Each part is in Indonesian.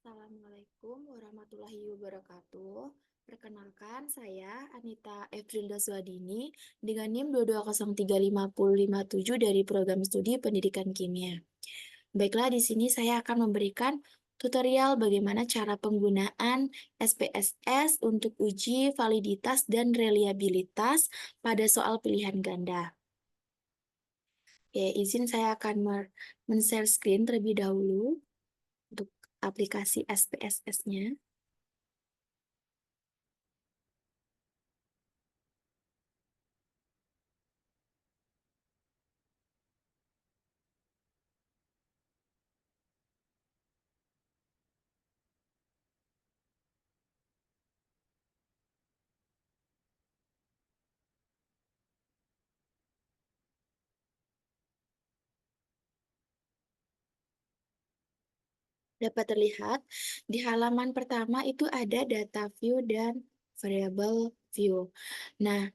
Assalamualaikum warahmatullahi wabarakatuh. Perkenalkan, saya Anita Efrilda Swadini dengan NIM 2203557 dari Program Studi Pendidikan Kimia. Baiklah, di sini saya akan memberikan tutorial bagaimana cara penggunaan SPSS untuk uji validitas dan reliabilitas pada soal pilihan ganda. Oke, izin saya akan men-share screen terlebih dahulu untuk aplikasi SPSS-nya. Dapat terlihat di halaman pertama itu ada data view dan variable view. Nah,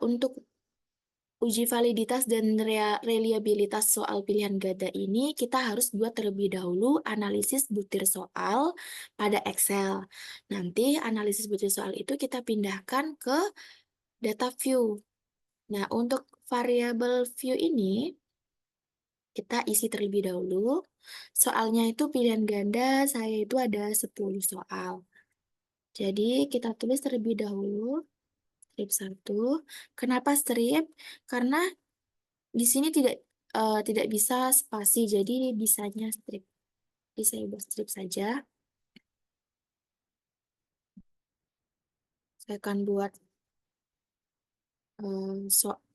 untuk uji validitas dan reliabilitas soal pilihan ganda ini, kita harus buat terlebih dahulu analisis butir soal pada Excel. Nanti analisis butir soal itu kita pindahkan ke data view. Nah, untuk variable view ini, kita isi terlebih dahulu. Soalnya itu pilihan ganda, saya itu ada 10 soal. Jadi kita tulis terlebih dahulu strip 1. Kenapa strip? Karena di sini tidak bisa spasi, jadi bisanya strip. Jadi saya buat strip saja. Saya akan buat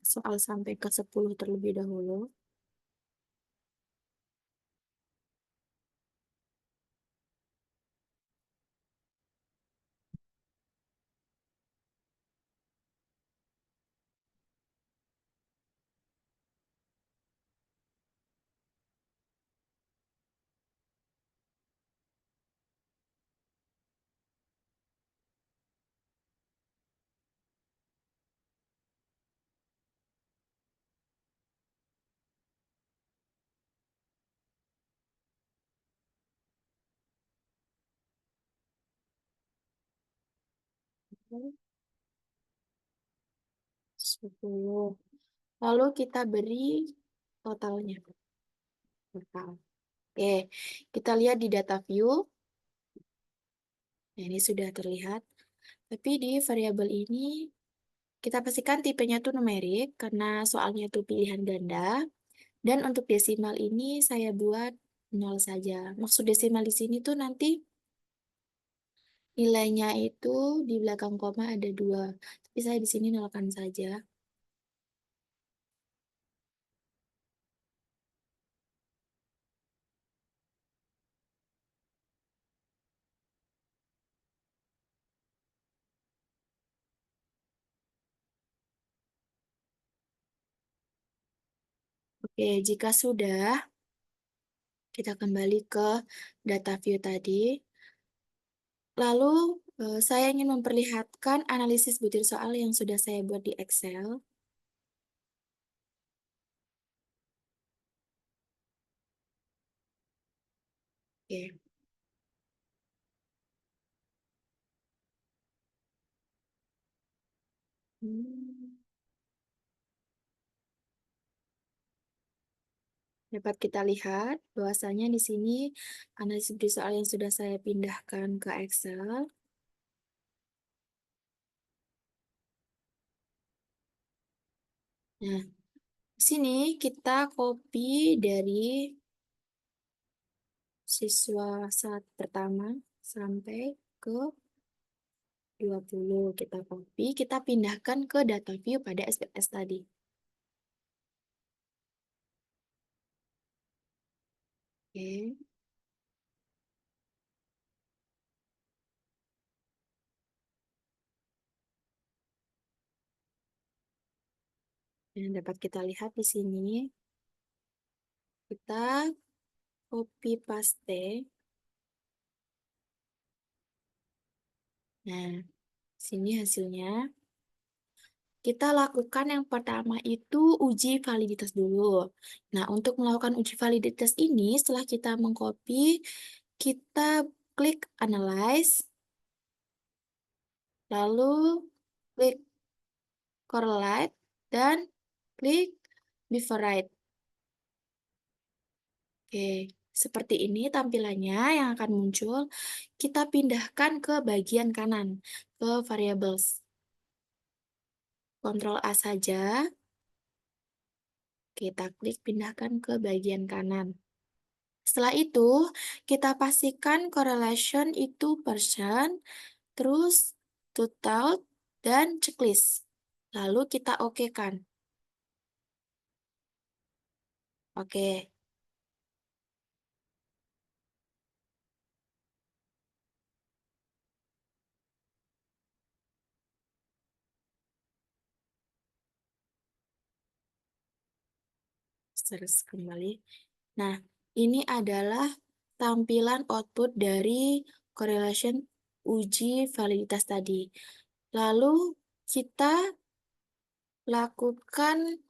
soal sampai ke 10 terlebih dahulu. Oke, 10. Lalu kita beri totalnya. Total. Oke, kita lihat di data view. Nah, ini sudah terlihat. Tapi di variabel ini, kita pastikan tipenya itu numerik, karena soalnya itu pilihan ganda. Dan untuk desimal ini, saya buat 0 saja. Maksud desimal di sini tuh nanti nilainya itu di belakang koma ada 2. Tapi saya di sini nolkan saja. Oke, jika sudah, kita kembali ke data view tadi. Lalu, saya ingin memperlihatkan analisis butir soal yang sudah saya buat di Excel. Oke. Hmm. Dapat kita lihat bahwasanya di sini analisis butir soal yang sudah saya pindahkan ke Excel. Nah, di sini kita copy dari siswa saat pertama sampai ke 20. Kita copy, kita pindahkan ke data view pada SPSS tadi. Oke. Dan dapat kita lihat di sini, kita copy paste. Nah, sini hasilnya. Kita lakukan yang pertama itu uji validitas dulu. Nah, untuk melakukan uji validitas ini, setelah kita mengcopy, kita klik Analyze, lalu klik Correlate, dan klik Beaverite. Oke, seperti ini tampilannya yang akan muncul. Kita pindahkan ke bagian kanan, ke Variables. Ctrl A saja, kita klik pindahkan ke bagian kanan. Setelah itu, kita pastikan correlation itu percent, terus total, dan checklist. Lalu kita okekan. Oke, terus kembali. Nah, ini adalah tampilan output dari correlation uji validitas tadi. Lalu kita lakukan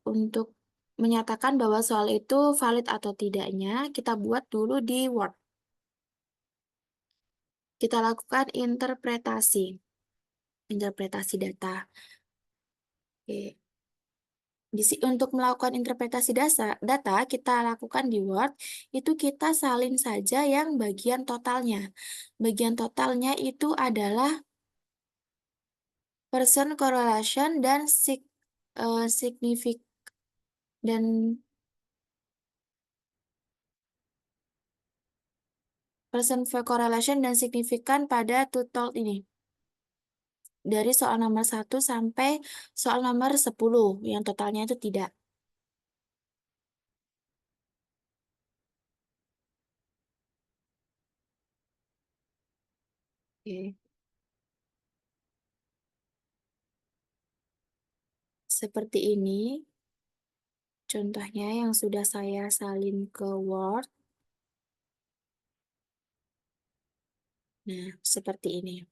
untuk menyatakan bahwa soal itu valid atau tidaknya, kita buat dulu di Word. Kita lakukan interpretasi data. Oke. Untuk melakukan interpretasi data, kita lakukan di Word, itu kita salin saja yang bagian totalnya. Bagian totalnya itu adalah percent correlation dan dan percent correlation dan signifikan pada total ini. Dari soal nomor 1 sampai soal nomor 10, yang totalnya itu tidak. Oke. Seperti ini, contohnya yang sudah saya salin ke Word. Nah, seperti ini.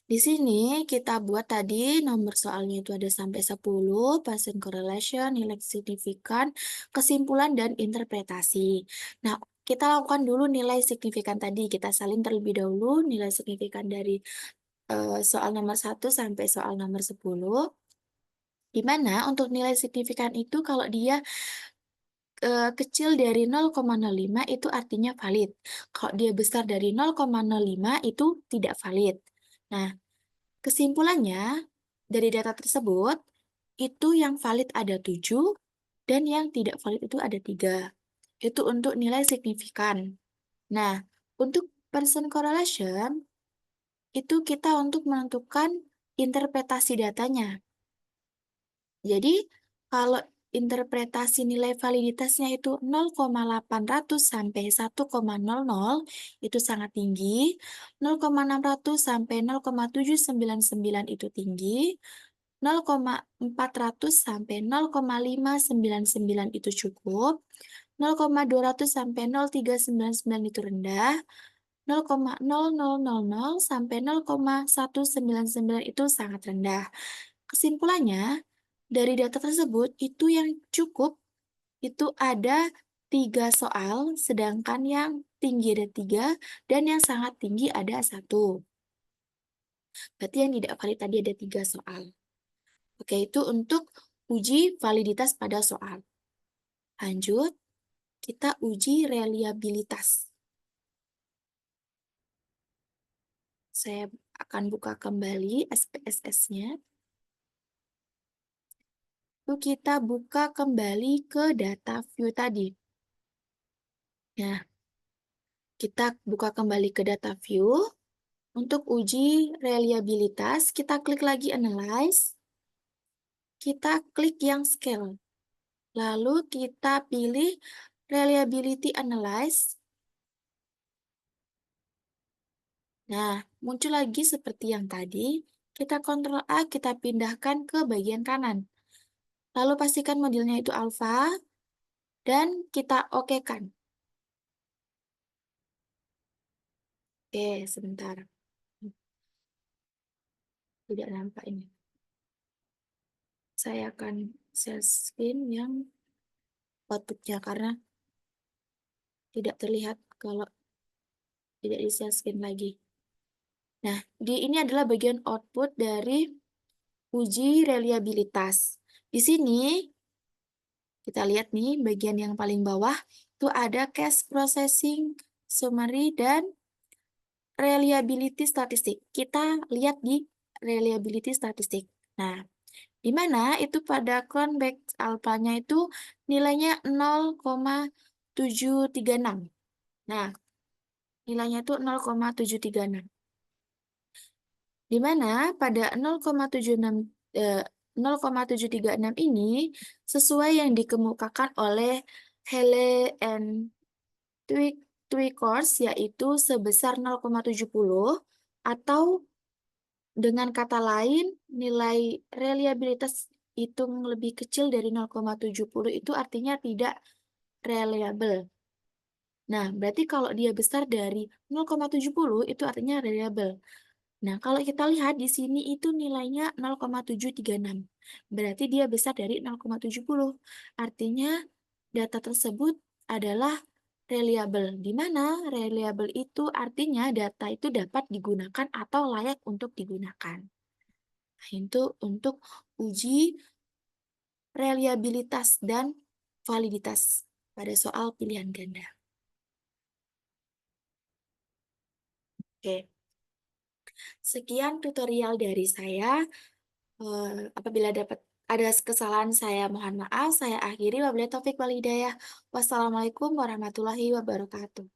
Di sini kita buat tadi nomor soalnya itu ada sampai 10, percent correlation, nilai signifikan, kesimpulan, dan interpretasi. Nah, kita lakukan dulu nilai signifikan tadi. Kita salin terlebih dahulu nilai signifikan dari soal nomor 1 sampai soal nomor 10. Di mana untuk nilai signifikan itu kalau dia kecil dari 0,05 itu artinya valid. Kalau dia besar dari 0,05 itu tidak valid. Nah, kesimpulannya, dari data tersebut, itu yang valid ada 7, dan yang tidak valid itu ada 3. Itu untuk nilai signifikan. Nah, untuk percent correlation, itu kita untuk menentukan interpretasi datanya. Jadi, kalau interpretasi nilai validitasnya itu 0,800 sampai 1,00 itu sangat tinggi, 0,600 sampai 0,799 itu tinggi, 0,400 sampai 0,599 itu cukup, 0,200 sampai 0,399 itu rendah, 0,0000 sampai 0,199 itu sangat rendah. Kesimpulannya, dari data tersebut, itu yang cukup, itu ada 3 soal, sedangkan yang tinggi ada 3, dan yang sangat tinggi ada 1. Berarti yang tidak valid tadi ada 3 soal. Oke, itu untuk uji validitas pada soal. Lanjut, kita uji reliabilitas. Saya akan buka kembali SPSS-nya. Lalu kita buka kembali ke data view tadi. Nah, kita buka kembali ke data view. Untuk uji reliabilitas, kita klik lagi Analyze. Kita klik yang Scale. Lalu kita pilih Reliability Analyze. Nah, muncul lagi seperti yang tadi. Kita Ctrl A, kita pindahkan ke bagian kanan. Lalu pastikan modelnya itu alpha, dan kita okekan. Oke, sebentar. Tidak nampak ini. Saya akan share screen yang outputnya karena tidak terlihat kalau tidak di-share screen lagi. Nah, ini adalah bagian output dari uji reliabilitas. Di sini kita lihat nih bagian yang paling bawah itu ada case processing, summary, dan reliability statistik. Kita lihat di reliability statistik. Nah, di mana itu pada cronbach alpha-nya itu nilainya 0,736. Nah, nilainya itu 0,736. Di mana pada 0,76 0,736 ini sesuai yang dikemukakan oleh Hele and Twichors, yaitu sebesar 0,70, atau dengan kata lain nilai reliabilitas hitung lebih kecil dari 0,70 itu artinya tidak reliable. Nah, berarti kalau dia besar dari 0,70 itu artinya reliable. Nah, kalau kita lihat di sini itu nilainya 0,736. Berarti dia besar dari 0,70. Artinya data tersebut adalah reliable. Di mana reliable itu artinya data itu dapat digunakan atau layak untuk digunakan. Nah, itu untuk uji reliabilitas dan validitas pada soal pilihan ganda. Oke, sekian tutorial dari saya. Apabila dapat ada kesalahan saya mohon maaf. Saya akhiri, wabillahi taufik wal hidayah. Wassalamualaikum warahmatullahi wabarakatuh.